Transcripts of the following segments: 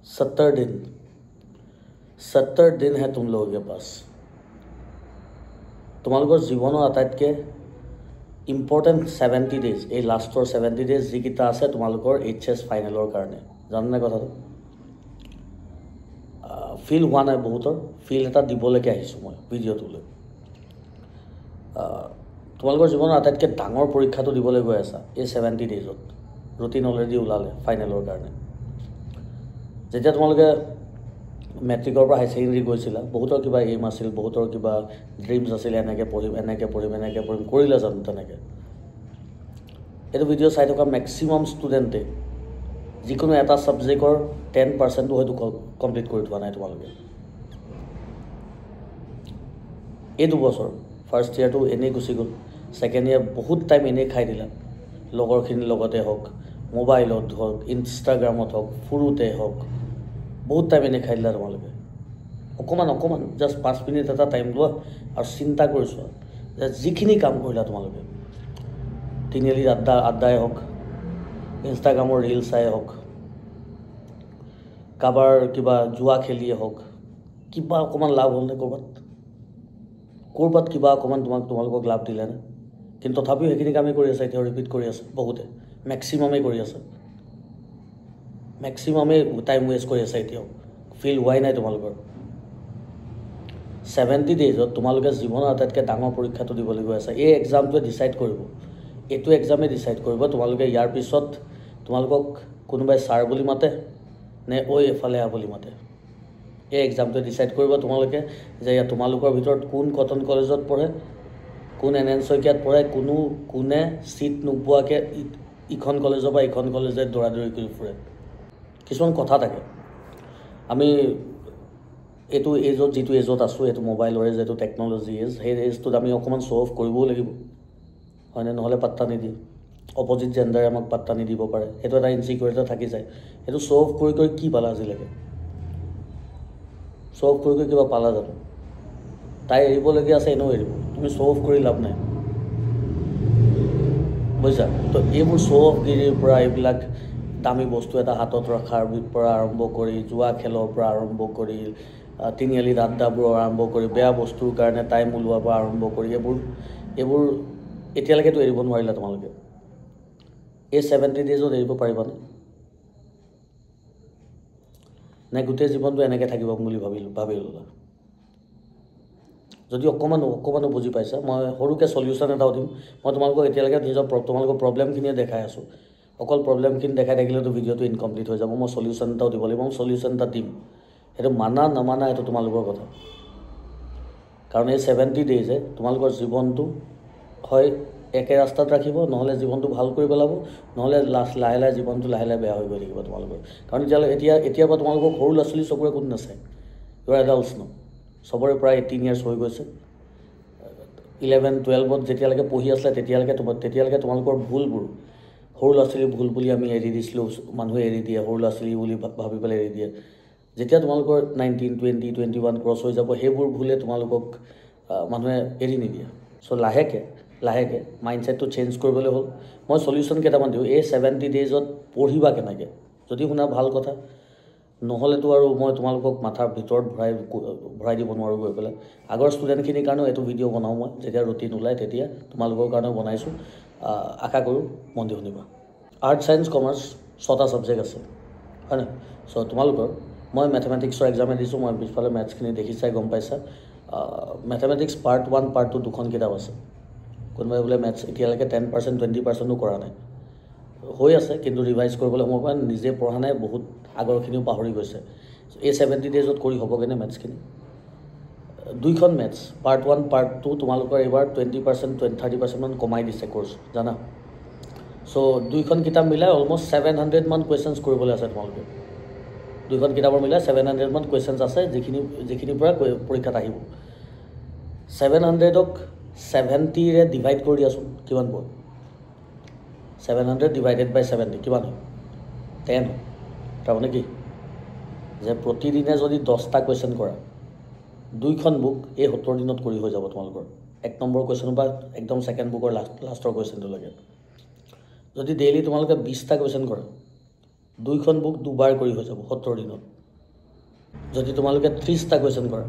70 दिन है तुम लोगों के पास তোমালোকৰ জীৱনৰ আটাইতকৈ ইম্পৰ্টেণ্ট 70 ডেজ এই লাষ্টৰ 70 ডেজ যিকেইটা আছে তোমালোকৰ HS ফাইনেলৰ কাৰণে জানানে কথাটো ফিল হোৱা নাই বহুতৰ ফিল এটা দিবলৈকে আহিছোঁ মই ভিডিঅ'টোলৈ তোমালোকৰ জীৱনৰ আটাইতকৈ ডাঙৰ পৰীক্ষাটো দিবলৈ গৈ আছা এই 70 ডেজত ৰুটিন অলৰেডি ওলালে ফাইনেলৰ কাৰণে যেতিয়া তোমালোকে মেট্ৰিকৰ পৰা হাই ছেকেণ্ডেৰী গৈছিলা বহুতৰ কিবা এইম আছিল বহুতৰ কিবা ড্ৰিমছ আছিল এনেকৈ পঢ়িম কৰিলে জানো তেনেকৈ এইটো ভিডিঅ' চাই থকা মেক্সিমাম ষ্টুডেণ্টে যিকোনো এটা ছাবজেক্টৰ 10% হয়তো কমপ্লিট কৰি থোৱা নাই তোমালোকে এই দুবছৰ ফাৰ্ষ্ট ইয়াৰটো এনেই গুচি গ'ল ছেকেণ্ড ইয়াৰ বহুত টাইম এনেই খাই দিলা লগৰখিনিৰ লগতে হওক মোবাইলত হওক ইনষ্টাগ্ৰামত হওক ফুৰোতে হওক বহুত টাইম এনেই খাই দিলা তোমালোকে অকণমান জাষ্ট 5 মিনিট এটা টাইম লোৱা আৰু চিন্তা কৰিছোৱা যে যিখিনি কাম কৰিলা তোমালোকে তিনিআলি আড্ডাই হওক ইনষ্টাগ্ৰামৰ ৰিল চাই হওক কাবাৰ কিবা জুৱা খেলিয়ে হওক কিবা অকণমান লাভ হ'লনে ক'ৰবাত কিবা অকণমান তোমালোকক লাভ দিলেনে কিন্তু তথাপিও সেইখিনি কামেই কৰি আছে এতিয়া ৰিপিট কৰি আছে বহুতে মেক্সিমামেই কৰি আছে মেক্সিমামেই টাইম ৱেষ্ট কৰি আছে এতিয়াও ফিল হোৱাই নাই তোমালোকৰ 70 ডেজত তোমালোকে জীৱনৰ আটাইতকৈ ডাঙৰ পৰীক্ষাটো দিবলৈ গৈ আছে এই এক্সামটোৱে ডিচাইড কৰিব এইটো এক্সামে ডিচাইড কৰিব তোমালোকে ইয়াৰ পিছত তোমালোকক কোনোবাই ছাৰ বুলি মাতে নে এফালে বুলি মাতে এই এক্সামটোৱে ডিচাইড কৰিব তোমালোকে যে তোমালোকৰ ভিতৰত কোন কটন কলেজত পঢ়ে কোন NN শইকীয়াত পঢ়ে কোনে চিট নোপোৱাকৈ ইখন কলেজৰ পৰা ইখন কলেজে দৌৰাদৌৰি কৰি ফুৰে কিছুমান কথা থাকে আমি এইটো এজত যিটো এজত আছোঁ এইটো মোবাইলৰে যিটো টেকন'লজি এজ সেই এজটোত আমি অকণমান শ্ব' অফ কৰিবও লাগিব হয়নে নহ'লে পাত্তা নিদিয়ে অপজিট জেণ্ডাৰে আমাক পাত্তা নিদিব পাৰে সেইটো এটা ইনচিকিউৰিটি থাকি যায় সেইটো শ্ব' অফ কৰি কি পালা আজিলৈকে শ্ব' অফ কৰি কিবা পালা জানো তাই এৰিবলগীয়া আছে এনেও এৰিব তুমি শ্ব' অফ কৰি লাভ নাই বুজিছা তো এইবোৰ শ্ব' অফগিৰিৰ পৰা এইবিলাক দামী বস্তু এটা হাতত ৰখাৰ পৰা আৰম্ভ কৰি জুৱা খেলৰ পৰা আৰম্ভ কৰি তিনিআলিত আড্ডাবোৰৰ আৰম্ভ কৰি বেয়া বস্তুৰ কাৰণে টাইম ওলোৱাৰ পৰা আৰম্ভ কৰি এইবোৰ এতিয়ালৈকেতো এৰিব নোৱাৰিলা তোমালোকে এই 70 ডেজত এৰিব পাৰিবানে নে গোটেই জীৱনটো এনেকৈ থাকিব বুলি ভাবি ল'লা যদি অকণমানো বুজি পাইছা মই সৰুকৈ সলিউশ্যন এটাও দিম মই তোমালোকক এতিয়ালৈকে তোমালোকৰ প্ৰব্লেমখিনিয়ে দেখাই আছোঁ অকল প্ৰব্লেমখিনি দেখাই থাকিলেতো ভিডিঅ'টো ইনকমপ্লিট হৈ যাব মই সলিউশ্যন এটাও দিব লাগিব মই সলিউশ্যন এটা দিম সেইটো মানা নামানা সেইটো তোমালোকৰ কথা কাৰণ এই 70 ডেজে তোমালোকৰ জীৱনটো হয় একে ৰাস্তাত ৰাখিব নহ'লে জীৱনটো ভাল কৰি পেলাব নহ'লে লাহে লাহে জীৱনটো লাহে লাহে বেয়া হৈ গৈ থাকিব তোমালোকৰ কাৰণ এতিয়াৰ পৰা তোমালোকৰ সৰু ল'ৰা ছোৱালী চকুৰে কোন নাচায় ইউ আৰ এডাল্টছ ন চবৰে প্ৰায় 18 ইয়াৰ্ছ হৈ গৈছে 11-12ত যেতিয়ালৈকে পঢ়ি আছিলে তেতিয়ালৈকে তোমালোকৰ ভুলবোৰ সৰু ল'ৰা ছোৱালীৰ ভুল বুলি আমি এৰি দিছিলোঁ মানুহে এৰি দিয়ে সৰু ল'ৰা ছোৱালী বুলি ভাবি পেলাই এৰি দিয়ে যেতিয়া তোমালোকৰ 19, 20, 21 ক্ৰছ হৈ যাব সেইবোৰ ভুলে তোমালোকক মানুহে এৰি নিদিয়ে চ' লাহেকৈ মাইণ্ডছেটটো চেঞ্জ কৰিবলৈ হ'ল মই সলিউশ্যন কেইটামান দিওঁ এই 70 ডেজত পঢ়িবা কেনেকৈ যদি শুনা ভাল কথা নহ'লেতো আৰু মই তোমালোকক মাথাৰ ভিতৰত ভৰাই দিব নোৱাৰোঁ গৈ পেলাই আগৰ ষ্টুডেণ্টখিনিৰ কাৰণেও এইটো ভিডিঅ' বনাওঁ মই যেতিয়া ৰুটিন ওলায় তেতিয়া তোমালোকৰ কাৰণেও বনাইছোঁ আশা কৰোঁ মন দি শুনিবা আৰ্ট ছায়েন্স কমাৰ্চ 6টা ছাবজেক্ট আছে হয়নে চ' তোমালোকৰ মই মেথমেটিক্সৰ এক্সামে দিছোঁ মই পিছফালে মেথছখিনি দেখিছাই গম পাইছা মেথমেটিক্স পাৰ্ট 1 পাৰ্ট 2 দুখন কিতাপ আছে কোনোবাই বোলে মেথছ এতিয়ালৈকে 10% 20%ও কৰা নাই হৈ আছে কিন্তু ৰিভাইজ কৰিবলৈ সময় পোৱা নিজে পঢ়া নাই বহুত আগৰখিনিও পাহৰি গৈছে এই 70 ডেজত কৰি হ'বগৈনে মেথছখিনি দুইখন মেথছ পাৰ্ট 1 পাৰ্ট 2 তোমালোকৰ এইবাৰ 20% 30% মান কমাই দিছে কোৰ্চ জানা চ' দুইখন কিতাপ মিলাই অলমষ্ট 700 মান কুৱেশ্যনছ কৰিবলৈ আছে তোমালোকে দুইখন কিতাপৰ মিলাই 700 মান কুৱেশ্যনছ আছে যিখিনিৰ পৰা পৰীক্ষাত আহিব 700ক 70ৰে ডিভাইড কৰি দিয়াচোন কিমান পোৱা 700 ডিভাইডেড বাই 70 কিমান হয় 10 হয় তাৰমানে কি যে প্ৰতিদিনে যদি 10টা কুৱেশ্যন কৰা দুইখন বুক এই 70 দিনত কৰি হৈ যাব তোমালোকৰ 1 নম্বৰ কুৱেশ্যন বা একদম সেকেন্ড বুকৰ লাষ্টৰ কুৱেশ্যনটো লাগে যদি ডেইলি তোমালোকে 20টা কুৱেশ্যন কৰা 2খন বুক 2বাৰ কৰি হৈ যাব 70 দিনত যদি তোমালোকে 30টা কোৱেশ্চন কৰা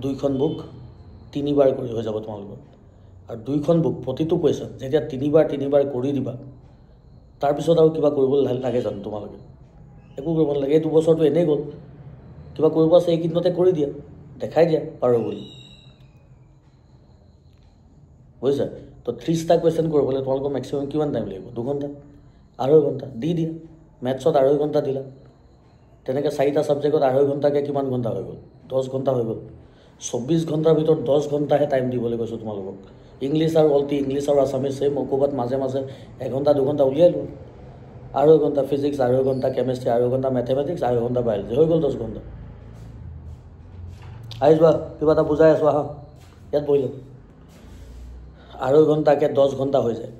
2খন বুক 3বাৰ কৰি হৈ যাব তোমালোকৰ আৰু 2খন বুক প্ৰতিটো কোৱেশ্চন যেতিয়া 3বাৰ কৰি দিবা তাৰ পিছত আৰু কিবা কৰিব লাগে জানো তোমালোকে একো কৰিব নালাগে এই 2 বছৰটো এনেই গ'ল কিবা কৰিব আছে এই কিদিনতে কৰি দিয়া দেখাই দিয়া পাৰো বুলি বুজিছা তো 30টা কোৱেশ্চন কৰিবলৈ তোমালোকৰ ম্যাক্সিমাম কিমান টাইম লাগিব 2 ঘণ্টা 2.5 ঘণ্টা দি দিয়া ম্যাথছত 2.5 ঘণ্টা দিলা তেনেকৈ 4টা সাবজেক্টত 2.5 ঘণ্টাকৈ কিমান ঘণ্টা হৈ গ'ল 10 ঘণ্টা হৈ গ'ল 24 ঘণ্টাৰ ভিতৰত 10 ঘণ্টাহে টাইম দিবলৈ কৈছোঁ তোমালোকক ইংলিছ আৰু অলটি ইংলিছ আৰু আছামিজ সেই ক'ৰবাত মাজে মাজে 1 ঘণ্টা 2 ঘণ্টা উলিয়াই লোৱা 2.5 ঘণ্টা ফিজিক্স 2.5 ঘণ্টা কেমিষ্ট্ৰি 2.5 ঘণ্টা মেথমেটিক্স 2.5 ঘণ্টা বায়'লজি হৈ গ'ল 10 ঘণ্টা আহি যোৱা কিবা এটা বুজাই আছোঁ আহা ইয়াত বহি লওক 2.5 ঘণ্টাকৈ 10 ঘণ্টা হৈ যায়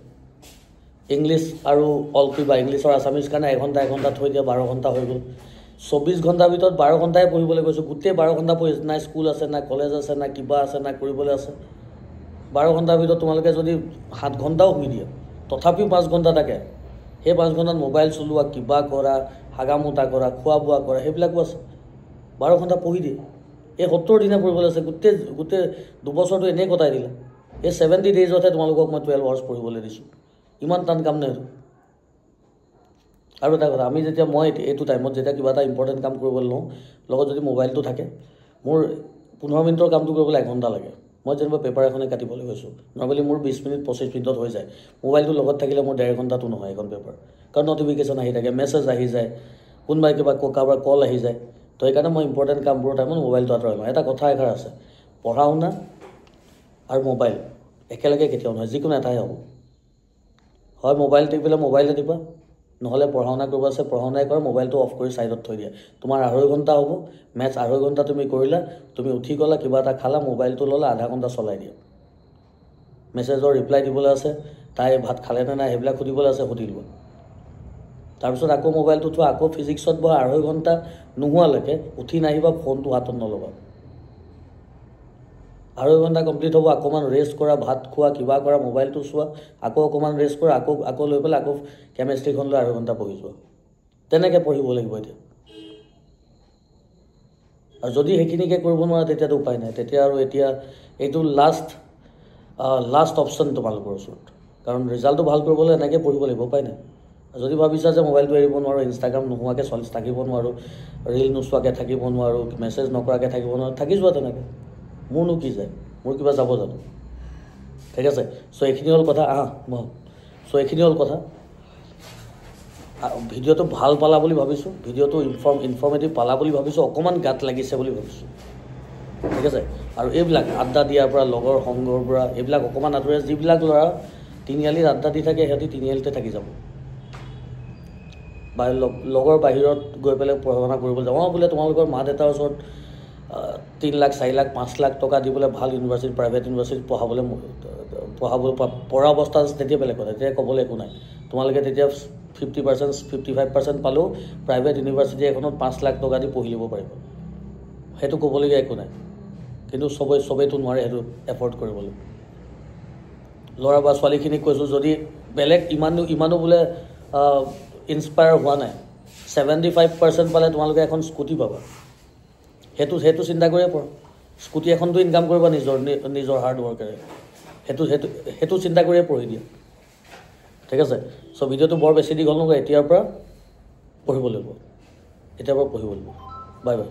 ইংলিছ আৰু অলটি বা ইংলিছ আৰু আছামিজ কাৰণে 1 ঘণ্টা থৈ দিয়া 12 ঘণ্টা হৈ গ'ল 24 ঘণ্টাৰ ভিতৰত 12 ঘণ্টাই পঢ়িবলৈ কৈছোঁ গোটেই 12 ঘণ্টা পঢ়ি না স্কুল আছে না কলেজ আছে না কিবা আছে না কৰিবলৈ আছে 12 ঘণ্টাৰ ভিতৰত তোমালোকে যদি 7 ঘণ্টাও শুই দিয়া তথাপিও 5 ঘণ্টা থাকে সেই 5 ঘণ্টাত মোবাইল চলোৱা কিবা কৰা হাগামোটা কৰা খোৱা বোৱা কৰা সেইবিলাকো আছে 12 ঘণ্টা পঢ়ি দিয়ে এই 70 দিনে পঢ়িবলৈ আছে গোটেই 2 বছৰটো এনেই কটাই দিলা এই 70 ডেইজতহে তোমালোকক মই 12 আৱাৰ্ছ পঢ়িবলৈ দিছোঁ ইমান টান কাম নাই আৰু এটা কথা আমি যেতিয়া মই এইটো টাইমত যেতিয়া কিবা এটা ইম্পৰ্টেণ্ট কাম কৰিবলৈ লওঁ লগত যদি মোবাইলটো থাকে মোৰ 15 মিনিটৰ কামটো কৰিবলৈ 1 ঘণ্টা লাগে মই যেনিবা পেপাৰ এখনে কাটিবলৈ গৈছোঁ নৰ্মেলি মোৰ 20 মিনিট 25 মিনিটত হৈ যায় মোবাইলটো লগত থাকিলে মোৰ 1.5 ঘণ্টাটো নহয় এখন পেপাৰ কাৰণ নটিফিকেশ্যন আহি থাকে মেছেজ আহি যায় কোনোবাই কিবা কাৰোবাৰ কল আহি যায় তো সেইকাৰণে মই ইম্পৰ্টেণ্ট কামবোৰৰ টাইমত মোবাইলটো আঁতৰাই লওঁ এটা কথা এষাৰ আছে পঢ়া শুনা আৰু মোবাইল একেলগে কেতিয়াও নহয় যিকোনো এটাই হ'ব হয় মোবাইল টিপিলে মোবাইলে দিবা নহ'লে পঢ়া শুনা কৰিব আছে পঢ়া শুনাই কৰা মোবাইলটো অফ কৰি ছাইডত থৈ দিয়া তোমাৰ 2.5 ঘণ্টা হ'ব মেথছ 2.5 ঘণ্টা তুমি কৰিলা তুমি উঠি গ'লা কিবা এটা খালা মোবাইলটো ল'লা 0.5 ঘণ্টা চলাই দিয়া মেছেজৰ ৰিপ্লাই দিবলৈ আছে তাই ভাত খালে নে নাই সেইবিলাক সুধিবলৈ আছে সুধি লোৱা তাৰপিছত আকৌ মোবাইলটো থোৱা আকৌ ফিজিক্সত বহা 2.5 ঘণ্টা নোহোৱালৈকে উঠি নাহিবা ফোনটো হাতত নল'বা 2.5 ঘণ্টা কমপ্লিট হ'ব অকণমান ৰেষ্ট কৰা ভাত খোৱা কিবা কৰা মোবাইলটো চোৱা আকৌ অকণমান ৰেষ্ট কৰা আকৌ লৈ পেলাই আকৌ কেমেষ্ট্ৰিখন লৈ 2.5 ঘণ্টা পঢ়ি যোৱা তেনেকৈ পঢ়িব লাগিব এতিয়া আৰু যদি সেইখিনিকে কৰিব নোৱাৰা তেতিয়াতো উপায় নাই তেতিয়া আৰু এতিয়া এইটো লাষ্ট অপশ্যন তোমালোকৰ ওচৰত কাৰণ ৰিজাল্টটো ভাল কৰিবলৈ এনেকৈ পঢ়িব লাগিব উপায় নাই যদি ভাবিছা যে মোবাইলটো এৰিব নোৱাৰোঁ ইনষ্টাগ্ৰাম নোহোৱাকৈ থাকিব নোৱাৰোঁ ৰীল নোচোৱাকৈ থাকিব নোৱাৰোঁ মেছেজ নকৰাকৈ থাকিব নোৱাৰোঁ থাকি যোৱা তেনেকৈ মোৰনো কি যায় মোৰ কিবা যাব জানো ঠিক আছে চ' এইখিনি হ'ল কথা চ' এইখিনি হ'ল কথা ভিডিঅ'টো ভাল পালা বুলি ভাবিছোঁ ভিডিঅ'টো ইনফৰ্মেটিভ পালা বুলি ভাবিছোঁ অকণমান গাত লাগিছে বুলি ভাবিছোঁ ঠিক আছে আৰু এইবিলাক আড্ডা দিয়াৰ পৰা লগৰ সংগৰ পৰা এইবিলাক অকণমান আঁতৰে যিবিলাক ল'ৰা তিনিআলিত আড্ডা দি থাকে সিহঁতি তিনিআলিতে থাকি যাব বা লগৰ বাহিৰত গৈ পেলাই পঢ়া শুনা কৰিবলৈ যাওঁ বোলে তোমালোকৰ মা দেউতাৰ ওচৰত 3 লাখ 4 লাখ 5 লাখ টকা দি বোলে ভাল ইউনিভাৰ্চিটি প্ৰাইভেট ইউনিভাৰ্চিটিত পঢ়া অৱস্থা তেতিয়া বেলেগ কথা তেতিয়া ক'বলৈ একো নাই তোমালোকে তেতিয়া 50% 55% পালেও প্ৰাইভেট ইউনিভাৰ্চিটি এখনত 5 লাখ টকা দি পঢ়ি ল'ব পাৰিব সেইটো ক'বলগীয়া একো নাই কিন্তু চবেইতো নোৱাৰে সেইটো এফৰ্ড কৰিবলৈ ল'ৰা বা ছোৱালীখিনিক কৈছোঁ যদি বেলেগ ইমানো বোলে ইনস্পায়াৰ হোৱা নাই 75% পালে তোমালোকে এখন স্কুটি পাবা সেইটো চিন্তা কৰিয়ে পঢ়া স্কুটি এখনতো ইনকাম কৰিবা নিজৰ হাৰ্ড ৱৰ্কেৰে সেইটো চিন্তা কৰিয়ে পঢ়ি দিয়া ঠিক আছে চ' ভিডিঅ'টো বৰ বেছি দীঘল নকৰা এতিয়াৰ পৰা পঢ়িব লাগিব বাই বাই